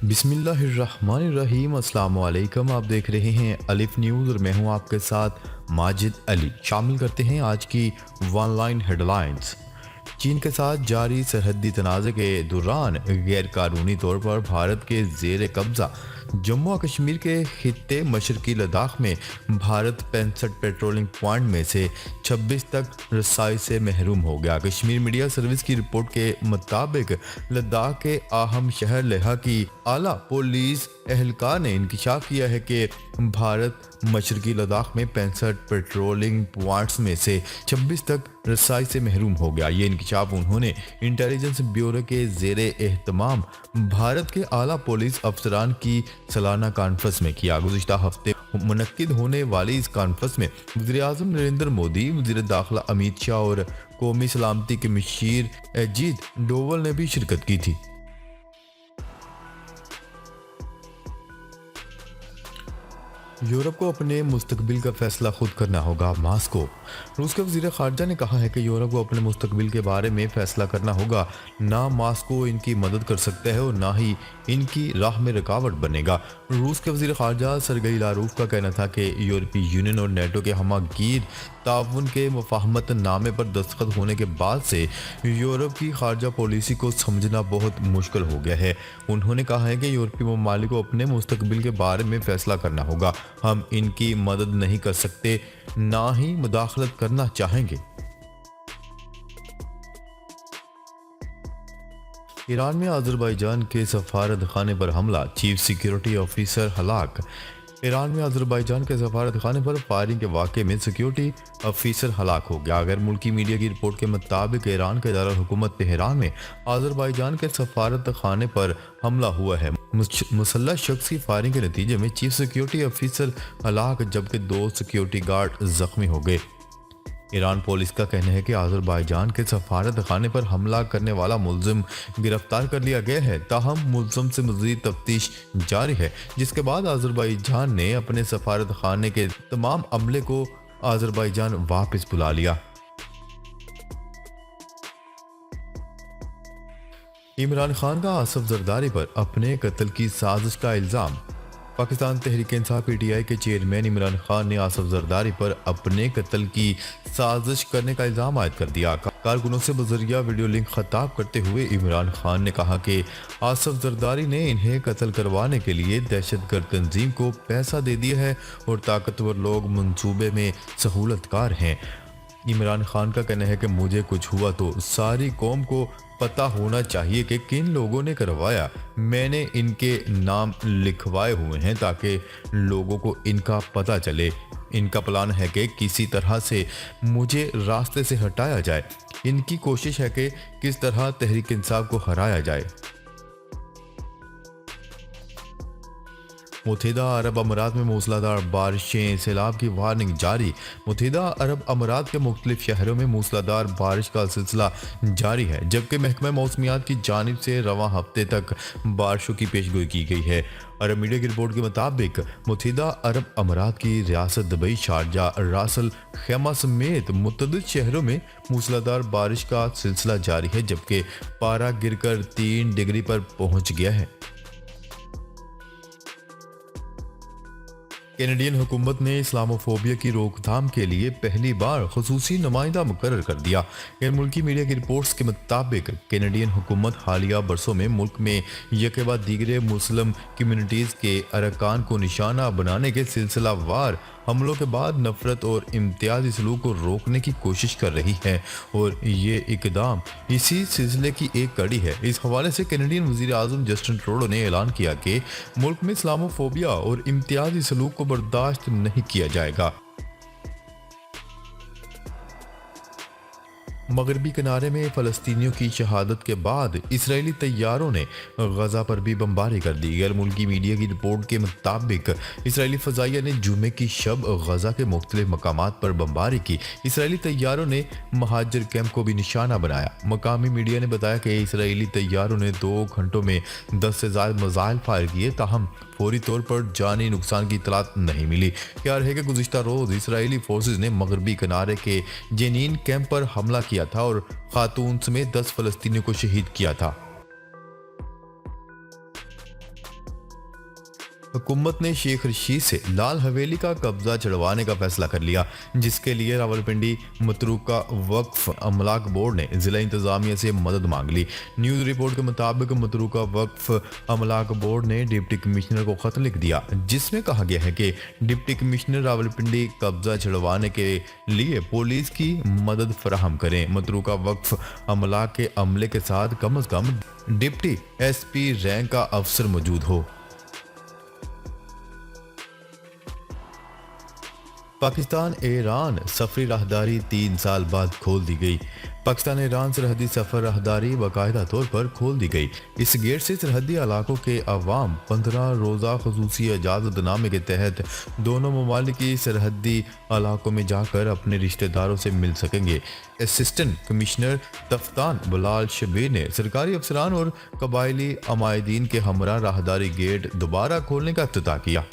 बिस्मिल्लाहिर्रहमानिर्रहीम। अस्सलाम वालेकुम। आप देख रहे हैं अलिफ न्यूज़ और मैं हूं आपके साथ माजिद अली। शामिल करते हैं आज की वन लाइन हेडलाइंस। चीन के साथ जारी सरहदी तनाज़े के दौरान गैरकानूनी तौर पर भारत के ज़ेर कब्ज़ा जम्मू और कश्मीर के खित्ते मशरकी लद्दाख में भारत 65 पेट्रोलिंग पॉइंट में से 26 तक रसाई से महरूम हो गया। कश्मीर मीडिया सर्विस की रिपोर्ट के मुताबिक लद्दाख के अहम शहर लेह की आला पुलिस एहलकार ने इंकशाफ किया है कि भारत मशरकी लद्दाख में 65 पेट्रोलिंग पॉइंट्स में से 26 तक रसाई से महरूम हो गया। ये इंकशाफ उन्होंने इंटेलिजेंस ब्यूरो के ज़ेरे एहतमाम भारत के आला पुलिस अफसरान की सालाना कॉन्फ्रेंस में किया। गुज़िश्ता हफ्ते मुनक्किद होने वाली इस कॉन्फ्रेंस में वज़ीर आज़म नरेंद्र मोदी, वज़ीर दाखिला अमित शाह और कौमी सलामती के मशीर अजीत डोवल ने भी शिरकत की थी। यूरोप को अपने मुस्तकबिल का फैसला खुद करना होगा। मास्को। रूस के वज़ीर ख़ारजा ने कहा है कि यूरोप को अपने मुस्तकबिल के बारे में फैसला करना होगा। ना मास्को इनकी मदद कर सकता है और ना ही इनकी राह में रुकावट बनेगा। रूस के वज़ीर ख़ारजा सरगई लारूफ का कहना था कि यूरोपीय यूनियन और नेटो के हमागीर ताउन के मुफाहमत नामे पर दस्तखत होने के बाद से यूरोप की खारजा पॉलिसी को समझना बहुत मुश्किल हो गया है। उन्होंने कहा है कि यूरोपीय ममालिक को अपने मुस्तकबिल के बारे में फैसला करना होगा। हम इनकी मदद नहीं कर सकते, ना ही मुदाखलत करना चाहेंगे। ईरान में अज़रबैजान के सफारत खाने पर हमला, चीफ सिक्योरिटी ऑफिसर हलाक। ईरान में अज़रबैजान के सफारत खाने पर फायरिंग के वाक़े में सिक्योरिटी ऑफिसर हलाक हो गया। अगर मुल्की मीडिया की रिपोर्ट के मुताबिक ईरान के दारुल हुकूमत तेहरान में अज़रबैजान के सफारत खाने पर हमला हुआ है। मुसल्लह शख्स की फायरिंग के नतीजे में चीफ सिक्योरिटी ऑफिसर हलाक जबकि 2 सिक्योरिटी गार्ड जख्मी हो गए। ईरान पुलिस का कहना है कि अज़रबैजान के सफारत खाने पर हमला करने वाला मुल्ज़िम गिरफ्तार कर लिया गया है। ताहम मुल्ज़िम से मज़ीद तफ्तीश जारी है, जिसके बाद अज़रबैजान ने अपने सफारत खाने के तमाम अमले को अज़रबैजान वापस बुला लिया। इमरान खान का आसिफ जरदारी पर अपने कत्ल की साजिश का इल्ज़ाम। पाकिस्तान तहरीक इंसाफ पीटीआई के चेयरमैन इमरान खान ने आसिफ जरदारी पर अपने कत्ल की साजिश करने का इल्ज़ाम आयद कर दिया। कारकुनों से बजरिया वीडियो लिंक खिताब करते हुए इमरान खान ने कहा कि आसिफ जरदारी ने इन्हें कत्ल करवाने के लिए दहशतगर्द तंजीम को पैसा दे दिया है और ताकतवर लोग मंसूबे में सहूलतकार हैं। इमरान खान का कहना है कि मुझे कुछ हुआ तो सारी कौम को पता होना चाहिए कि किन लोगों ने करवाया। मैंने इनके नाम लिखवाए हुए हैं ताकि लोगों को इनका पता चले। इनका प्लान है कि किसी तरह से मुझे रास्ते से हटाया जाए। इनकी कोशिश है कि किस तरह तहरीक इंसाफ को हराया जाए। मुत्तहिदा अरब अमारात में मूसलाधार बारिशें, सैलाब की वार्निंग जारी। मुत्तहिदा अरब अमारात के मुख्तलिफ शहरों में मूसलाधार बारिश का सिलसिला जारी है, जबकि महकमा मौसमियात की जानिब से रवां हफ्ते तक बारिशों की पेशगोई की गई है। अरब मीडिया की रिपोर्ट के मुताबिक मुत्तहिदा अरब अमारात की रियासत दुबई, शारजा, रासल खैमा समेत मुतअद्दिद शहरों में मूसलाधार बारिश का सिलसिला जारी है, जबकि पारा गिरकर 3 डिग्री पर पहुंच गया है। कैनेडियन हुकूमत ने इस्लामोफोबिया की रोकथाम के लिए पहली बार खसूसी नुमाइंदा मुकर्रर कर दिया। गैर मुल्की मीडिया की रिपोर्ट्स के मुताबिक कैनेडियन हुकूमत हालिया बरसों में मुल्क में यके बाद दीगरे मुस्लिम कम्यूनिटीज़ के अरकान को निशाना बनाने के सिलसिला वार हमलों के बाद नफरत और इम्तियाजी सलूक को रोकने की कोशिश कर रही है और ये इकदाम इसी सिलसिले की एक कड़ी है। इस हवाले से कैनेडियन वज़ीर आज़म जस्टिन ट्रूडो ने ऐलान किया कि मुल्क में इस्लामोफोबिया और इम्तियाजी सलूक को बर्दाश्त नहीं किया जाएगा। मगरबी किनारे में फ़लस्तीनियों की शहादत के बाद इसराइली तैयारों ने गजा पर भी बमबारी कर दी। गैर मुल्की मीडिया की रिपोर्ट के मुताबिक इसराइली फ़ज़ाइया ने जुमे की शब गजा के मुख्तलिफ मकामात पर बमबारी की। इसराइली तैयारों ने महाजर कैंप को भी निशाना बनाया। मकामी मीडिया ने बताया कि इसराइली तैयारों ने 2 घंटों में 10 से ज़्यादा मिसाइल फायर किए, ताहम फौरी तौर पर जानी नुकसान की इतलात नहीं मिली। ख्याल है कि गुज़िश्ता रोज़ इसराइली फोर्सेज ने मगरबी किनारे के जेनीन कैंप पर हमला किया था और खातून समेत 10 फ़लस्तीनियों को शहीद किया था। हुकूमत ने शेख रशीद से लाल हवेली का कब्जा चढ़वाने का फैसला कर लिया, जिसके लिए रावलपिंडी मतरूका वक्फ अमलाक बोर्ड ने जिला इंतजामिया से मदद मांग ली। न्यूज़ रिपोर्ट के मुताबिक मतरूका वक्फ अमलाक बोर्ड ने डिप्टी कमिश्नर को खत लिख दिया, जिसमें कहा गया है कि डिप्टी कमिश्नर रावलपिंडी कब्जा चढ़वाने के लिए पुलिस की मदद फराहम करें। मतरूका वक्फ अमलाक के अमले के साथ कम अज कम डिप्टी SP रैंक का अफसर मौजूद हो। पाकिस्तान ईरान सफरी राहदारी 3 साल बाद खोल दी गई। पाकिस्तान ईरान सरहदी सफर राहदारी बाकायदा तौर पर खोल दी गई। इस गेट से सरहदी इलाकों के अवाम 15 रोज़ा खसूसी इजाज़तनामे के तहत दोनों ममालिक की सरहदी इलाकों में जाकर अपने रिश्तेदारों से मिल सकेंगे। असिस्टेंट कमिश्नर तफ्तान बलाल शबीर ने सरकारी अफसरान और कबायली अमायदीन के हमरा राहदारी गेट दोबारा खोलने का इफ्तिताह किया।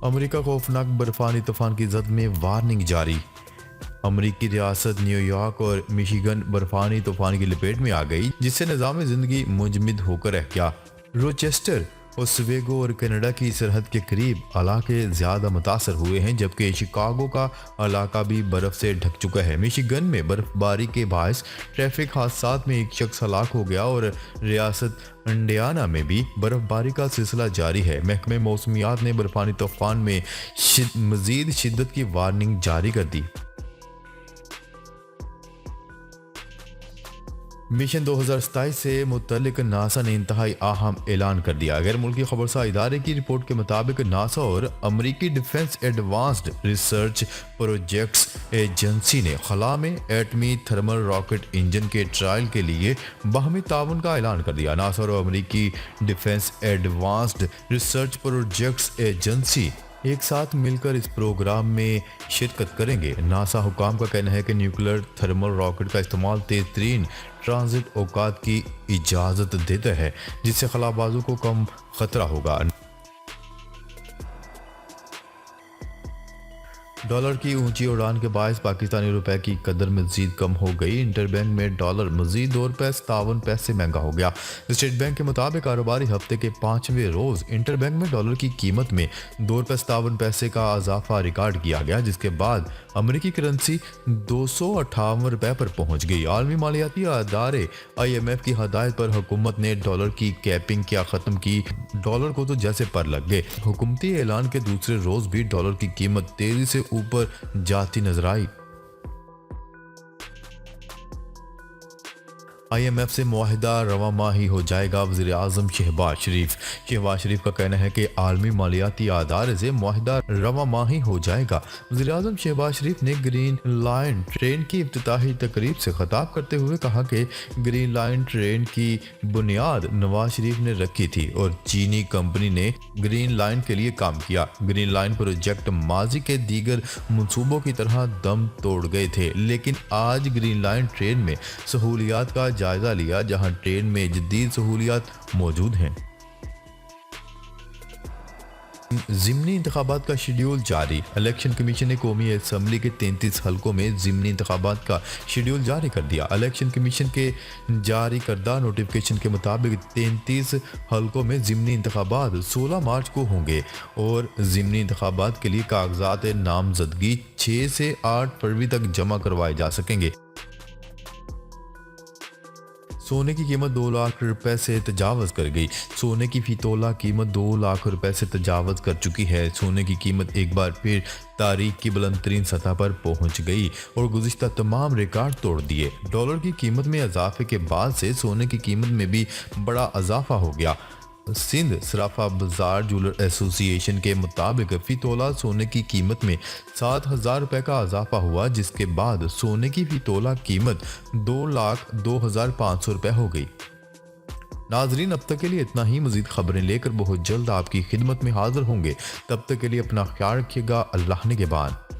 अमेरिका खौफनाक बर्फानी तूफान की जद में वार्निंग जारी। अमेरिकी रियासत न्यूयॉर्क और मिशिगन बर्फानी तूफान की लपेट में आ गई, जिससे निज़ाम जिंदगी मुंजमद होकर रह गया। रोचेस्टर, ओस्वेगो और कनाडा की सरहद के करीब इलाके ज़्यादा मुतासर हुए हैं, जबकि शिकागो का इलाका भी बर्फ़ से ढक चुका है। मिशिगन में बर्फबारी के बायस ट्रैफिक हादसात में एक शख्स हलाक हो गया और रियासत इंडियाना में भी बर्फबारी का सिलसिला जारी है। महकमे मौसमियात ने बर्फानी तूफान में मज़ीद शिद्दत की वार्निंग जारी कर दी। मिशन 2027 से मुतल्लिक नासा ने इंतहाई अहम ऐलान कर दिया। गैर मुल्की खबरसा इदारे की रिपोर्ट के मुताबिक नासा और अमरीकी defence advanced research projects agency ने खला में एटमी थर्मल रॉकेट इंजन के ट्रायल के लिए बाहमी ताउन का ऐलान कर दिया। नासा और अमरीकी defence advanced research projects agency एक साथ मिलकर इस प्रोग्राम में शिरकत करेंगे। नासा हुकाम का कहना है कि न्यूक्लियर थर्मल रॉकेट का इस्तेमाल तेज तरीन ट्रांजिट औकात की इजाज़त देता है, जिससे खलाबाजों को कम खतरा होगा। डॉलर की ऊंची उड़ान के बायस पाकिस्तानी रुपए की कदर मजीद कम हो गई। इंटरबैंक में डॉलर मजीद 2 रुपये 57 पैसे महंगा हो गया। स्टेट बैंक के मुताबिक कारोबारी हफ्ते के 5वें रोज इंटरबैंक में डॉलर की कीमत में 2 रुपये 57 पैसे का इजाफा रिकॉर्ड किया गया, जिसके बाद अमरीकी करेंसी 258 रुपये पर पहुंच गई। आलमी मालियाती अदारे IMF की हदायत पर हुकूमत ने डॉलर की कैपिंग क्या खत्म की। डॉलर को तो जैसे पर लग गए। हुकूमती ऐलान के दूसरे रोज भी डॉलर की कीमत तेजी से ऊपर जाती नजर आई। IMF से मुआहिदा रवा माही हो जाएगा। वज़ीर आज़म शहबाज शरीफ का कहना है कि आलमी मालियाती अदारे से मुआहिदा रवा माही हो जाएगा। वज़ीर आज़म शहबाज शरीफ ने ग्रीन लाइन ट्रेन की इफ्तिताही तकरीब से खिताब करते हुए कहा कि ग्रीन लाइन ट्रेन की बुनियाद नवाज शरीफ ने रखी थी और चीनी कंपनी ने ग्रीन लाइन के लिए काम किया। ग्रीन लाइन प्रोजेक्ट माजी के दीगर मंसूबों की तरह दम तोड़ गए थे, लेकिन आज ग्रीन लाइन ट्रेन में सहूलियात का जायजा लिया, जहां ट्रेन में जदीद सहूलियात मौजूद हैं। ज़िमनी इंतखाबात का शेड्यूल जारी। इलेक्शन कमीशन ने कौमी असम्बली के 33 हलकों में ज़िमनी इंतखाबात का शेड्यूल जारी कर दिया। इलेक्शन कमीशन के जारी करदा नोटिफिकेशन के मुताबिक 33 हलकों में ज़िमनी इंतखाबात 16 मार्च को होंगे और ज़िमनी इंतखाबात के लिए कागजात नामजदगी 6 से 8 फरवरी तक जमा करवाए जा सकेंगे। सोने की कीमत 2 लाख रुपए से तजावज़ कर गई। सोने की फी तोला कीमत 2 लाख रुपए से तजावज़ कर चुकी है। सोने की कीमत एक बार फिर तारीख की बुलंद तरीन सतह पर पहुंच गई और गुज़िश्ता तमाम रिकॉर्ड तोड़ दिए। डॉलर की कीमत में इजाफे के बाद से सोने की कीमत में भी बड़ा इजाफा हो गया। सिंध सराफा बाजार ज्वेलर एसोसिएशन के मुताबिक फी तोला सोने की कीमत में 7,000 रुपये का इजाफा हुआ, जिसके बाद सोने की फी तोला कीमत 2,02,500 रुपये हो गई। नाजरीन, अब तक के लिए इतना ही। मजीद खबरें लेकर बहुत जल्द आपकी खिदमत में हाजिर होंगे। तब तक के लिए अपना ख्याल रखिएगा। अल्लाह ने के बाद।